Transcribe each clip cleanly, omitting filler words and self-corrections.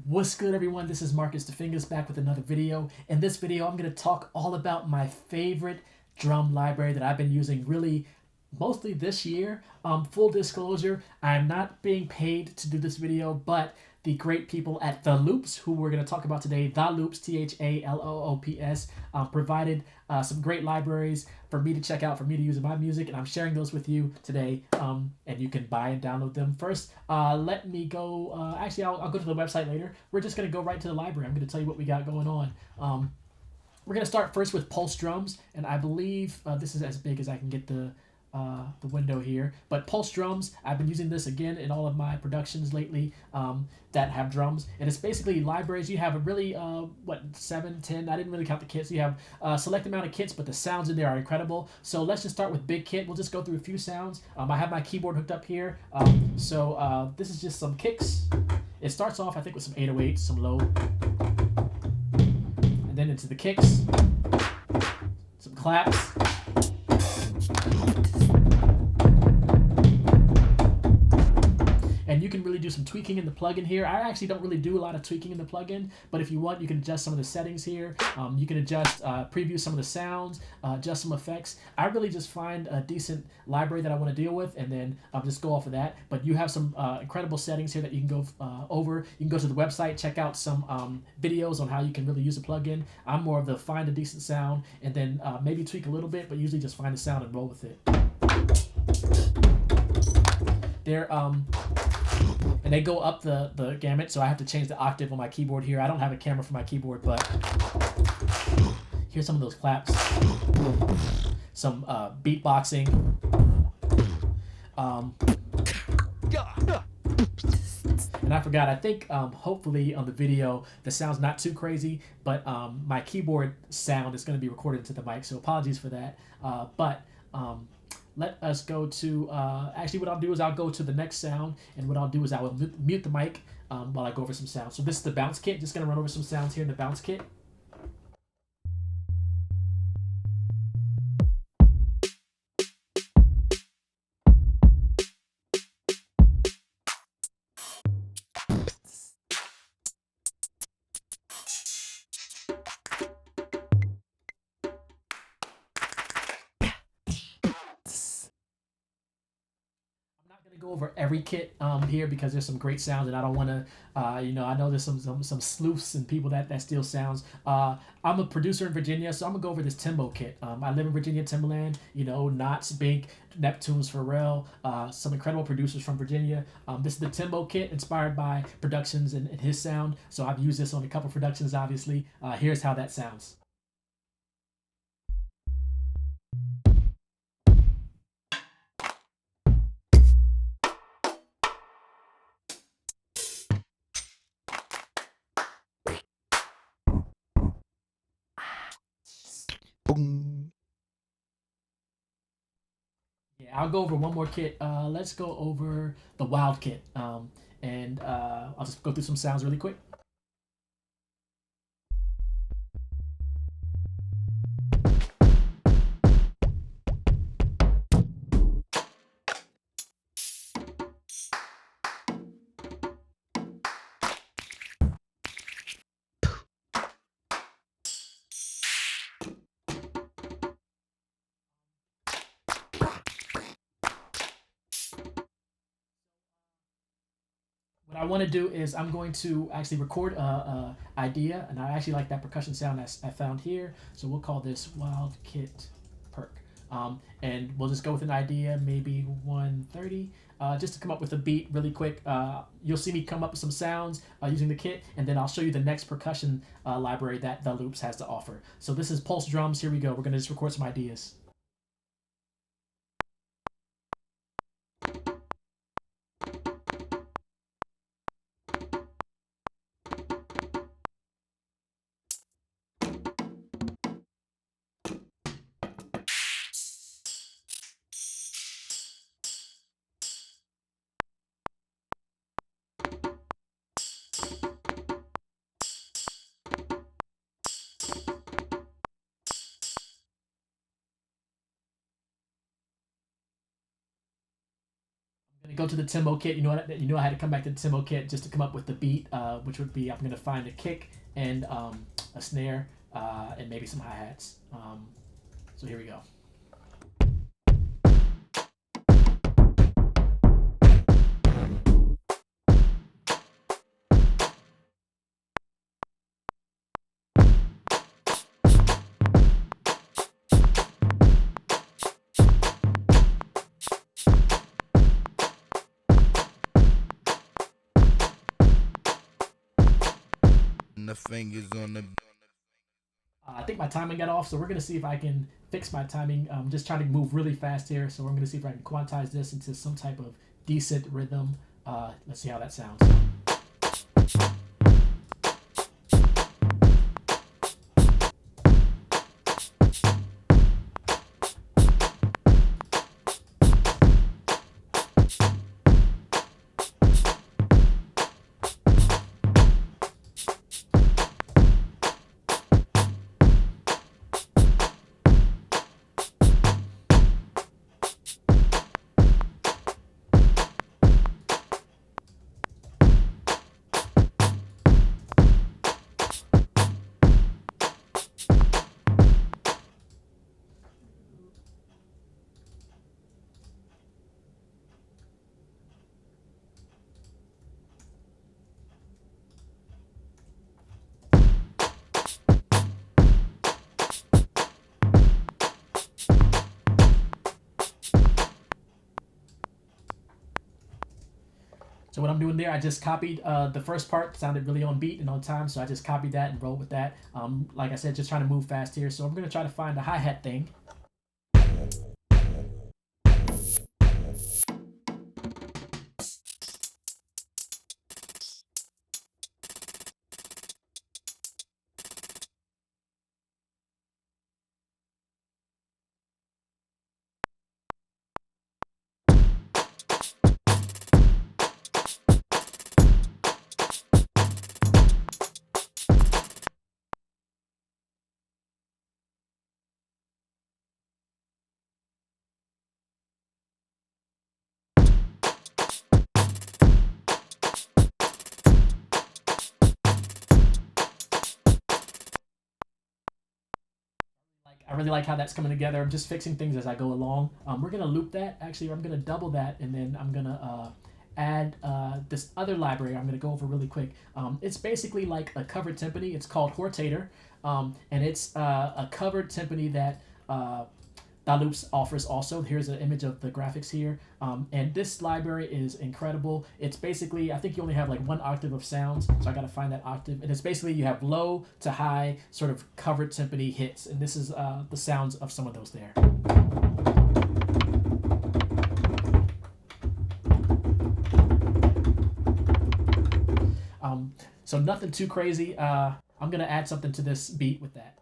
What's good, everyone? This is Marcus DeFingers back with another video. In this video, I'm going to talk all about my favorite drum library that I've been using really mostly this year. Full disclosure, I'm not being paid to do this video, but the great people at The Loops, who we're going to talk about today, The Loops, THALOOPS, provided some great libraries for me to check out, for me to use in my music, and I'm sharing those with you today, and you can buy and download them. First, let me go, actually, I'll go to the website later. We're just going to go right to the library. I'm going to tell you what we got going on. We're going to start first with Pulse Drums, and I believe this is as big as I can get the window here. But Pulse Drums, I've been using this again in all of my productions lately that have drums. And it's basically libraries. You have a really, 7, 10, I didn't really count the kits. You have a select amount of kits, but the sounds in there are incredible. So let's just start with big kit. We'll just go through a few sounds. I have my keyboard hooked up here. This is just some kicks. It starts off, I think, with some 808s, some low. And then into the kicks. Some claps. And you can really do some tweaking in the plugin here. I actually don't really do a lot of tweaking in the plugin, but if you want, you can adjust some of the settings here. You can adjust, preview some of the sounds, adjust some effects. I really just find a decent library that I want to deal with, and then just go off of that. But you have some incredible settings here that you can go over. You can go to the website, check out some videos on how you can really use a plugin. I'm more of the find a decent sound, and then maybe tweak a little bit, but usually just find the sound and roll with it. And they go up the gamut, so I have to change the octave on my keyboard here. I don't have a camera for my keyboard, but here's some of those claps. Some beatboxing. And I forgot, I think hopefully on the video the sound's not too crazy, but my keyboard sound is going to be recorded into the mic, so apologies for that. Let us go to, actually what I'll do is I'll go to the next sound, and what I'll do is I will mute the mic while I go over some sounds. So this is the bounce kit. Just going to run over some sounds here in the bounce kit. Gonna go over every kit here because there's some great sounds, and I don't want to I know there's some sleuths and people that steal sounds. I'm a producer in Virginia, so I'm gonna go over this Timbo kit. I live in Virginia, Timberland, Knott's, Bink, Neptune's, Pharrell, some incredible producers from Virginia. This is the Timbo kit, inspired by productions and his sound, so I've used this on a couple productions, obviously. Here's how that sounds. Boom. Yeah, I'll go over one more kit. Let's go over the Wild kit, and I'll just go through some sounds really quick. What I want to do is I'm going to actually record a idea, and I actually like that percussion sound that I found here, so we'll call this Wild Kit Perk. And we'll just go with an idea, maybe 130, just to come up with a beat really quick. You'll see me come up with some sounds using the kit, and then I'll show you the next percussion library that The Loops has to offer. So this is Pulse Drums. Here we go. We're going to just record some ideas. go to the Timbo kit. You know I had to come back to the Timbo kit just to come up with the beat, which would be I'm gonna find a kick and a snare and maybe some hi-hats. So here we go. The fingers on the. I think my timing got off, so we're gonna see if I can fix my timing. I'm just trying to move really fast here, so I'm gonna see if I can quantize this into some type of decent rhythm. Let's see how that sounds. So what I'm doing there, I just copied the first part, sounded really on beat and on time, so I just copied that and rolled with that. Like I said, just trying to move fast here. So I'm gonna try to find the hi-hat thing. I really like how that's coming together. I'm just fixing things as I go along. We're gonna loop that. Actually, I'm gonna double that, and then I'm gonna add this other library. I'm gonna go over really quick. It's basically like a covered timpani. It's called Hortator, and it's a covered timpani that Loops offers also. Here's an image of the graphics here. And this library is incredible. It's basically, I think you only have like one octave of sounds, so I gotta find that octave. And it's basically you have low to high sort of covered timpani hits, and this is the sounds of some of those there. So nothing too crazy. I'm gonna add something to this beat with that.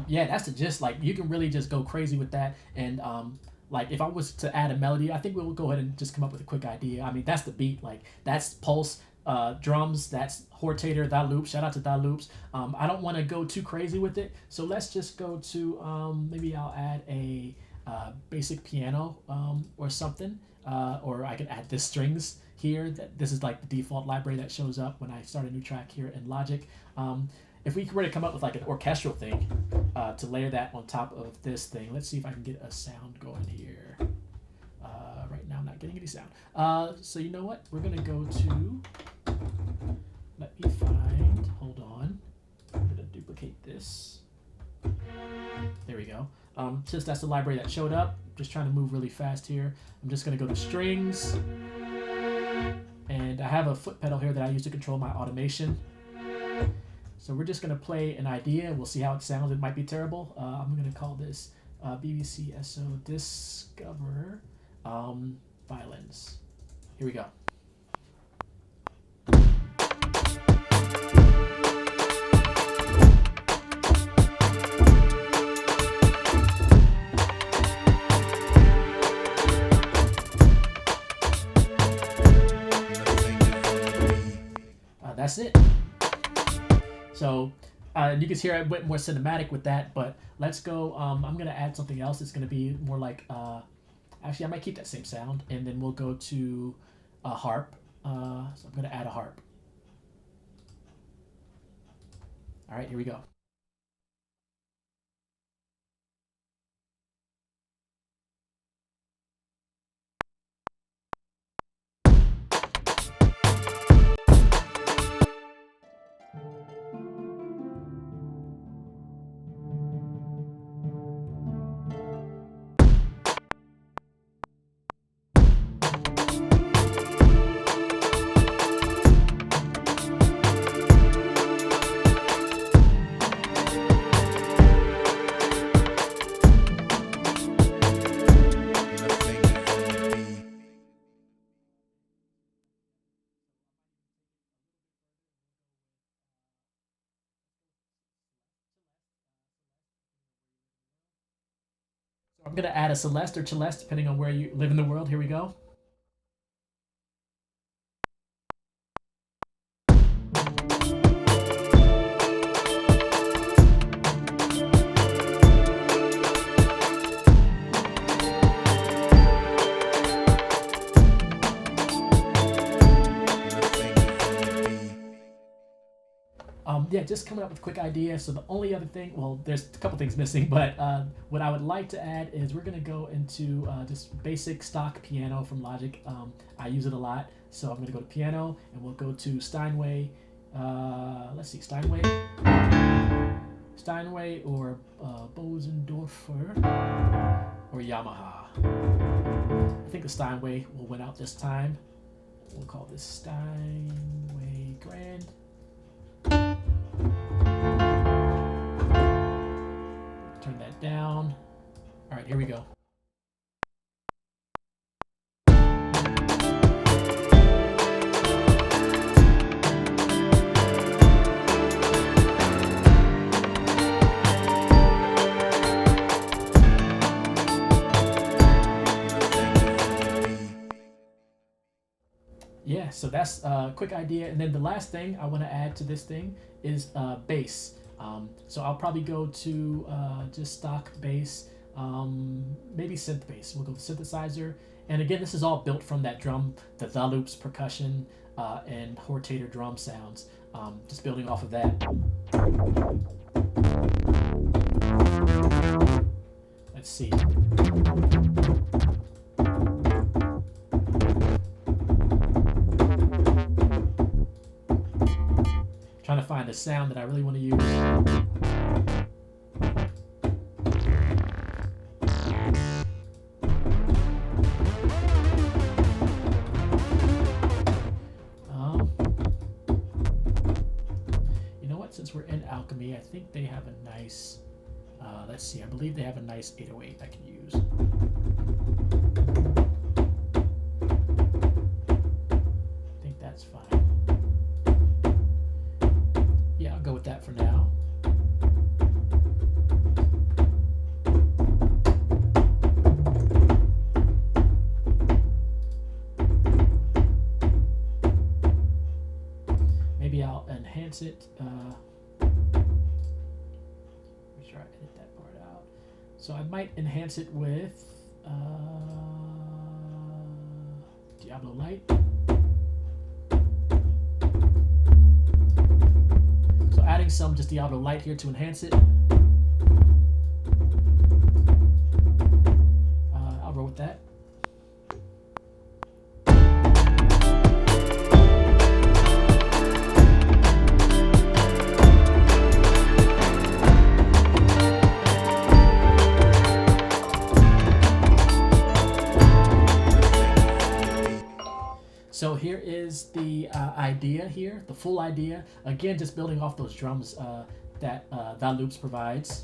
Yeah, that's the gist. Like you can really just go crazy with that. And like if I was to add a melody, I think we'll go ahead and just come up with a quick idea. I mean, that's the beat. Like that's Pulse drums. That's Hortator. That Loops. Shout out to that Loops. I don't want to go too crazy with it, so let's just go to maybe I'll add a basic piano or something, or I can add the strings here. This is like the default library that shows up when I start a new track here in Logic. If we were to come up with like an orchestral thing to layer that on top of this thing, let's see if I can get a sound going here. Right now I'm not getting any sound. So you know what? We're gonna go to, let me find, hold on. I'm gonna duplicate this. There we go. Since that's the library that showed up, just trying to move really fast here. I'm just gonna go to strings. And I have a foot pedal here that I use to control my automation. So we're just gonna play an idea. We'll see how it sounds. It might be terrible. I'm gonna call this BBC SO Discover Violins. Here we go. that's it. So you can hear I went more cinematic with that, but let's go. I'm going to add something else. It's going to be more like, actually, I might keep that same sound, and then we'll go to a harp. So I'm going to add a harp. All right, here we go. So I'm going to add a Celeste or Celeste, depending on where you live in the world. Here we go. Yeah, just coming up with a quick idea. So the only other thing, well, there's a couple things missing, but what I would like to add is we're gonna go into just basic stock piano from Logic. I use it a lot, so I'm gonna go to piano and we'll go to Steinway. Let's see, Steinway or Bosendorfer or Yamaha. I think the Steinway will win out this time. We'll call this Steinway Grand. Turn that down. All right, here we go. Yeah, so that's a quick idea. And then the last thing I want to add to this thing is bass. So I'll probably go to just stock bass, maybe synth bass. We'll go with synthesizer. And again, this is all built from that drum, the loops, percussion, and Hortator drum sounds. Just building off of that. Let's see. Trying to find a sound that I really want to use. You know what? Since we're in Alchemy, I think they have a nice. Let's see. I believe they have a nice 808 I can use. I think that's fine. Yeah, I'll go with that for now. Maybe I'll enhance it. Make sure I edit that part out. So I might enhance it with Diablo Light. Adding some just Diablo Light here to enhance it. I'll roll with that. So here is the idea here, the full idea. Again, just building off those drums that Loops provides.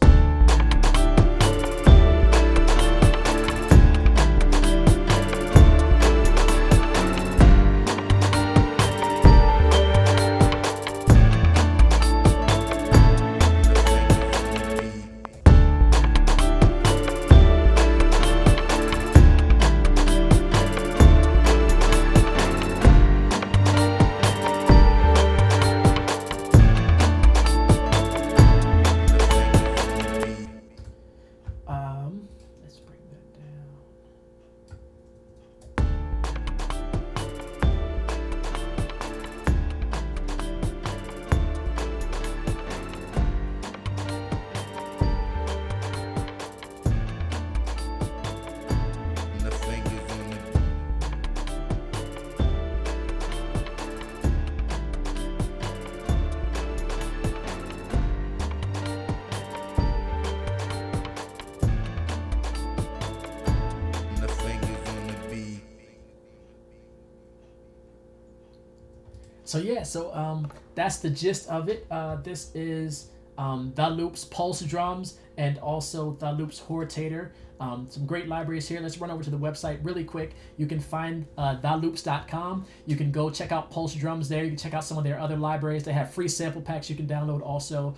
That's the gist of it. This is The Loop's Pulse drums and also The Loop's Hortator. Some great libraries here. Let's run over to the website really quick. You can find theloops.com. You can go check out Pulse drums there. You can check out some of their other libraries. They have free sample packs you can download also.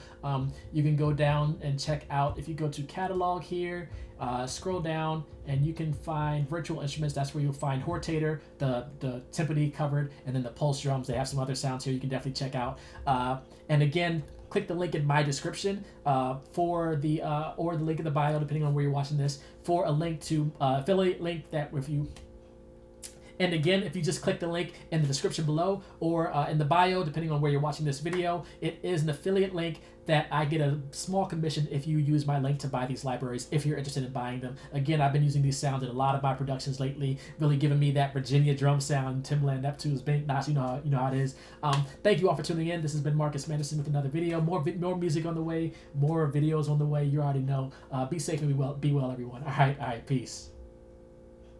You can go down and check out, if you go to catalog here, scroll down, and you can find virtual instruments. That's where you'll find Hortator, the timpani covered, and then the Pulse drums. They have some other sounds here you can definitely check out. And again, click the link in my description for the or the link in the bio, depending on where you're watching this, for a link to affiliate link that if you. And again, if you just click the link in the description below or in the bio, depending on where you're watching this video, it is an affiliate link that I get a small commission if you use my link to buy these libraries, if you're interested in buying them. Again, I've been using these sounds in a lot of my productions lately, really giving me that Virginia drum sound, Timbaland, Neptune's, Bank Knots, you know how it is. Thank you all for tuning in. This has been Marcus Manderson with another video. More music on the way, more videos on the way. You already know. Be safe and be well, everyone. All right, peace.